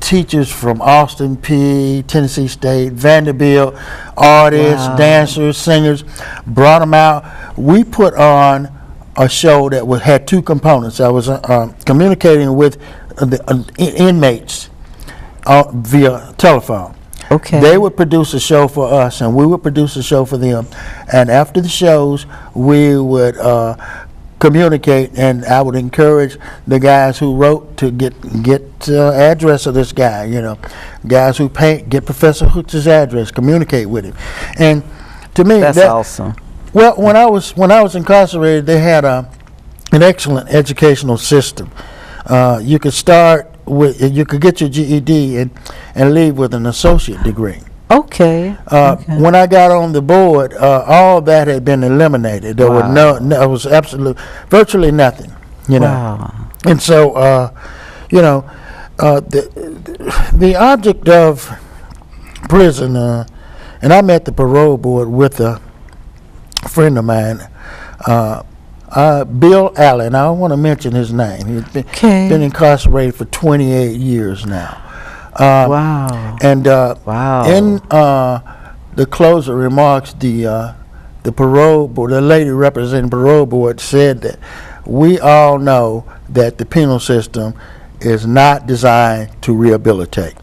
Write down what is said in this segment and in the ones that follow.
teachers from Austin P, Tennessee State, Vanderbilt, artists, dancers, singers, brought them out. We put on a show that had two components. I was communicating with the inmates via telephone. Okay. They would produce a show for us, and we would produce a show for them. And after the shows, we would communicate, and I would encourage the guys who wrote to get address of this guy. You know, guys who paint, get Professor Hooks' address, communicate with him. And to me, that's awesome. Well, when I was incarcerated, they had an excellent educational system. You could start with, you could get your GED and leave with an associate degree. Okay. When I got on the board, all that had been eliminated. There were it was virtually nothing. You know. Wow. And so, you know, the object of prison, and I met the parole board with a friend of mine, Bill Allen. I don't want to mention his name. He's been incarcerated for 28 years now. Wow. And in the closing remarks, the parole board, the lady representing parole board, said that we all know that the penal system is not designed to rehabilitate.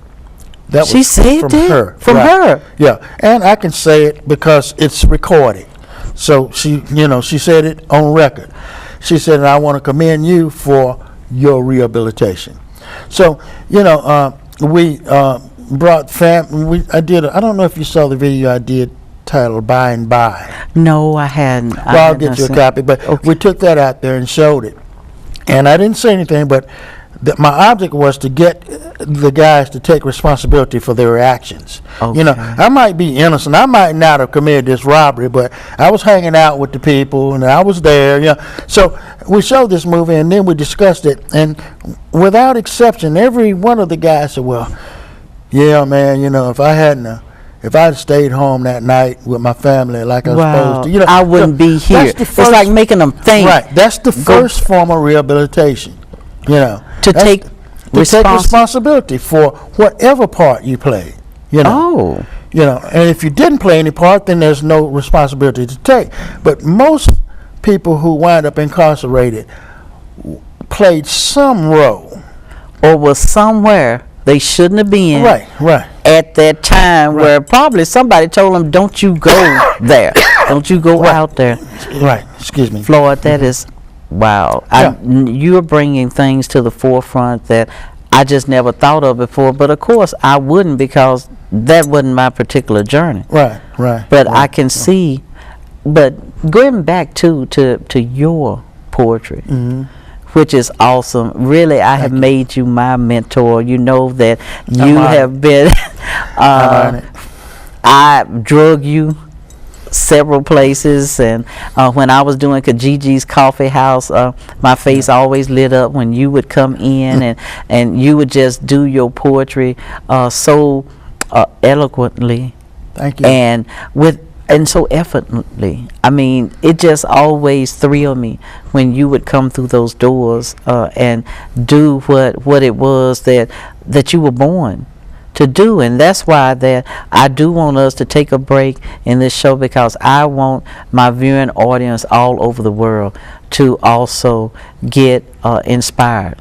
That she was said from that? her. From her? Yeah, and I can say it because it's recorded. So she said it on record. She said, "I want to commend you for your rehabilitation." So, you know, we brought I don't know if you saw the video I did titled "By and By." No, I hadn't. Well, I'll get you a copy, but we took that out there and showed it. And I didn't say anything, but my object was to get the guys to take responsibility for their actions. Okay. You know, I might be innocent. I might not have committed this robbery, but I was hanging out with the people and I was there. You know, so we showed this movie and then we discussed it. And without exception, every one of the guys said, "Well, yeah, man. You know, if I'd stayed home that night with my family like I was supposed to, you know, I wouldn't be here." It's like making them think. Right. That's the first form of rehabilitation. You know, to take responsibility for whatever part you played. You know. You know, and if you didn't play any part, then there's no responsibility to take. But most people who wind up incarcerated played some role, or was somewhere they shouldn't have been. Right. At that time, where probably somebody told them, "Don't you go there. Don't you go out there." Right. Excuse me, Floyd. That is. Wow. Yeah. You're bringing things to the forefront that I just never thought of before. But of course, I wouldn't, because that wasn't my particular journey. Right. But I can see. But going back to your poetry, which is awesome. Really, I have made you my mentor. You know that you have been. I drug you several places, and when I was doing Kajiji's Coffee House, my face always lit up when you would come in and you would just do your poetry so eloquently. Thank you. And so effortlessly. I mean, it just always thrilled me when you would come through those doors and do what it was that you were born to do. And that's why that I do want us to take a break in this show, because I want my viewing audience all over the world to also get inspired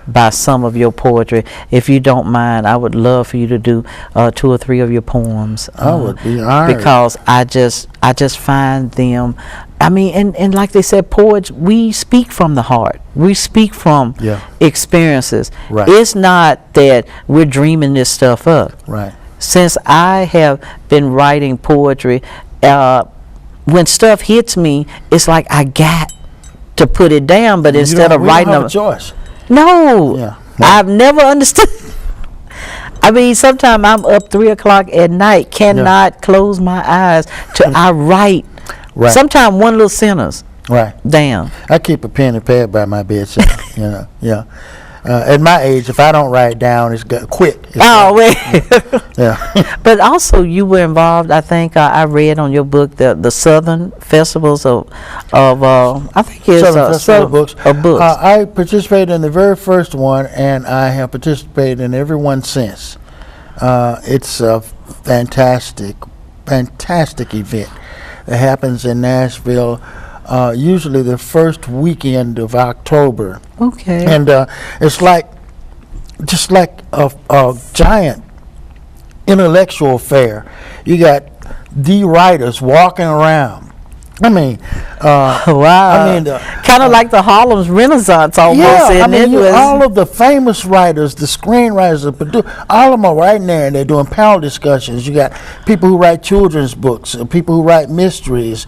by some of your poetry. If you don't mind, I would love for you to do 2 or 3 of your poems. I would be honored, because I just find them. I mean, and like they said, poets, we speak from the heart. We speak from experiences. Right. It's not that we're dreaming this stuff up. Right. Since I have been writing poetry, when stuff hits me, it's like I got to put it down. But instead of writing a choice. No, Yeah. I've never understood. I mean, sometimes I'm up 3 o'clock at night, cannot close my eyes till I write. Right. Sometimes one little sentence. Right. Down. I keep a pen and pad by my bedside. You know. Yeah. At my age, if I don't write down, it's quick. Oh, wait. Yeah. But also, you were involved. I think I read on your book the Southern festivals of I think it's Southern Festival of Books. Of books. I participated in the very first one, and I have participated in every one since. It's a fantastic event that happens in Nashville, usually the first weekend of October. Okay. And it's just like a giant intellectual fair. You got the writers walking around. I mean, wow. I mean, kind of like the Harlem's Renaissance almost. yeah, I and mean, it was all of the famous writers, the screenwriters, the all of them are right in there, and they're doing panel discussions. You got people who write children's books, people who write mysteries,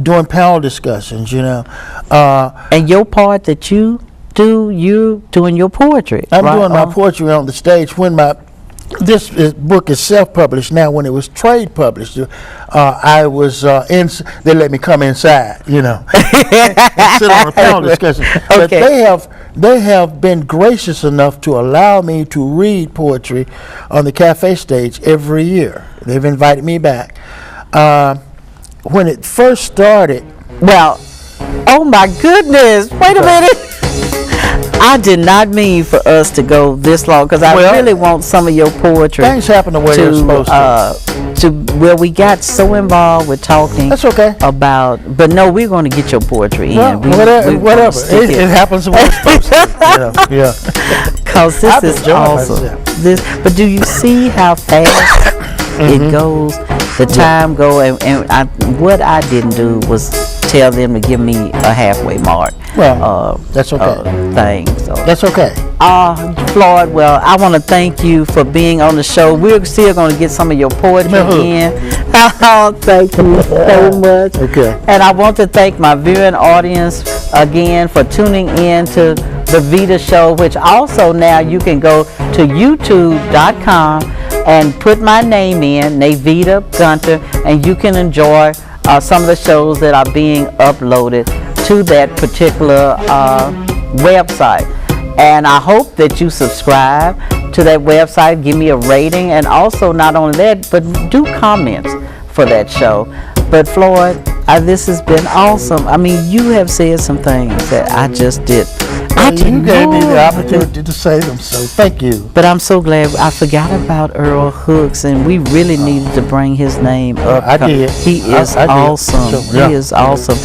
doing panel discussions. and your part that you doing your poetry. I'm right? doing my poetry on the stage. When this book is self-published now. When it was trade published, I was they let me come inside, and sit on a panel discussion. But they have been gracious enough to allow me to read poetry on the cafe stage every year. They've invited me back. When it first started, Well, oh my goodness! Wait a minute. I did not mean for us to go this long because I really want some of your poetry. Things happen the way they're supposed to where we got so involved with talking. That's okay. About, but no, we're going to get your poetry well, in. Whatever. It happens the way it's supposed to. Yeah. Because this is awesome. But do you see how fast it goes? The time what I didn't do was tell them to give me a halfway mark. Well, that's okay. So that's okay. Floyd, well, I want to thank you for being on the show. We're still going to get some of your poetry in. Thank you so much. Okay. And I want to thank my viewing audience again for tuning in to the VITA show, which also now you can go to youtube.com and put my name in, Navita Gunter, and you can enjoy some of the shows that are being uploaded to that particular website. And I hope that you subscribe to that website, give me a rating, and also not only that, but do comments for that show. But Floyd, this has been awesome. I mean, you have said some things that I just did. You gave me the opportunity to say them, so thank you. But I'm so glad. I forgot about Earl Hooks, and we really needed to bring his name up. I did. He is awesome. Yeah. He is awesome.